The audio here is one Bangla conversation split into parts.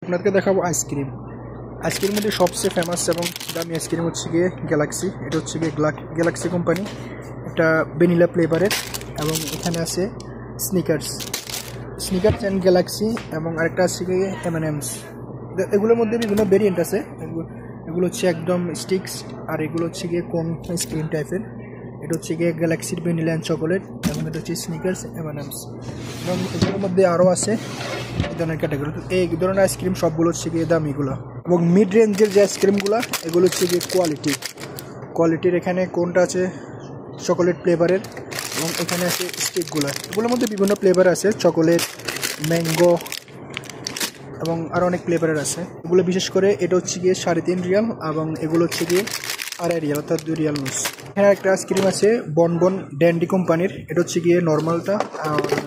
আপনাদেরকে দেখাবো আইসক্রিম। আইসক্রিমের মধ্যে সবচেয়ে ফেমাস এবং দামি আইসক্রিম হচ্ছে গিয়ে গ্যালাক্সি। এটা হচ্ছে গিয়ে গ্যালাক্সি কোম্পানি, একটা ভ্যানিলা ফ্লেভারের। এবং এখানে আছে স্নিকার্স অ্যান্ড গ্যালাক্সি, এবং আরেকটা আছে গিয়ে M&M's। এগুলোর মধ্যে বিভিন্ন ভেরিয়েন্ট আছে। এগুলো হচ্ছে একদম স্টিক্স, আর এগুলো হচ্ছে গিয়ে কোন আইসক্রিম টাইপের। এটা হচ্ছে গিয়ে গ্যালাক্সির ভ্যানিলা অ্যান্ড চকোলেট, এবং এটা হচ্ছে স্নিকার্স M&M's। এবং এগুলোর মধ্যে আরও আছে এই ধরনের ক্যাটাগরি। এই ধরনের আইসক্রিম সবগুলো হচ্ছে গিয়ে দামিগুলো। এবং মিড রেঞ্জের যে আইসক্রিমগুলো এগুলো হচ্ছে গিয়ে কোয়ালিটির। এখানে কোনটা আছে চকোলেট ফ্লেভারের, এবং এখানে আছে স্টিকগুলো। এগুলোর মধ্যে বিভিন্ন ফ্লেভার আছে, চকোলেট, ম্যাঙ্গো, এবং আরও অনেক ফ্লেভারের আছে। এগুলো বিশেষ করে এটা হচ্ছে গিয়ে 3.5 রিয়াল, এবং এগুলো হচ্ছে গিয়ে 2.5 রিয়াল, অর্থাৎ 2 রিয়াল নুস। এখানে একটা আইসক্রিম আছে বনবন ড্যান্ডি কোম্পানির। এটা হচ্ছে গিয়ে নর্মালটা,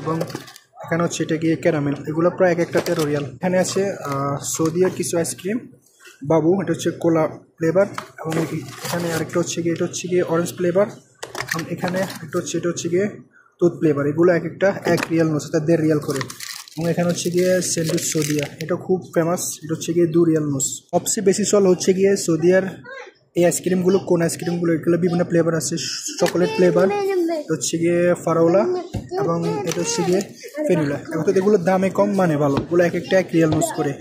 এবং এখানে হচ্ছে এটা গিয়ে ক্যারামেল। এগুলো প্রায় এক একটা 13 রিয়াল। এখানে আছে সৌদিয়ার কিছু আইসক্রিম বাবু, এটা হচ্ছে কোলা ফ্লেভার। এবং এখানে আরেকটা হচ্ছে গিয়ে এটা হচ্ছে গিয়ে অরেঞ্জ ফ্লেভার। এবং এখানে এটা হচ্ছে গিয়ে দুধ ফ্লেভার। এগুলো এক একটা 1 রিয়াল নুস, অর্থাৎ 1.5 রিয়াল করে। এবং এখানে হচ্ছে গিয়ে স্যান্ডউইচ সৌদিয়া, এটা খুব ফেমাস। এটা হচ্ছে গিয়ে 2 রিয়াল নুস। সবচেয়ে বেশি চল হচ্ছে গিয়ে সৌদিয়ার এই আইসক্রিমগুলো। কোন আইসক্রিমগুলো? এগুলো বিভিন্ন ফ্লেভার আছে। চকোলেট ফ্লেভার, এটা হচ্ছে গিয়ে ফারাওলা, এবং এটা হচ্ছে গিয়ে ভ্যানিলা। অর্থাৎ এগুলোর দামে কম, মানে ভালো। এগুলো এক একটা 1 রিয়াল নুস করে।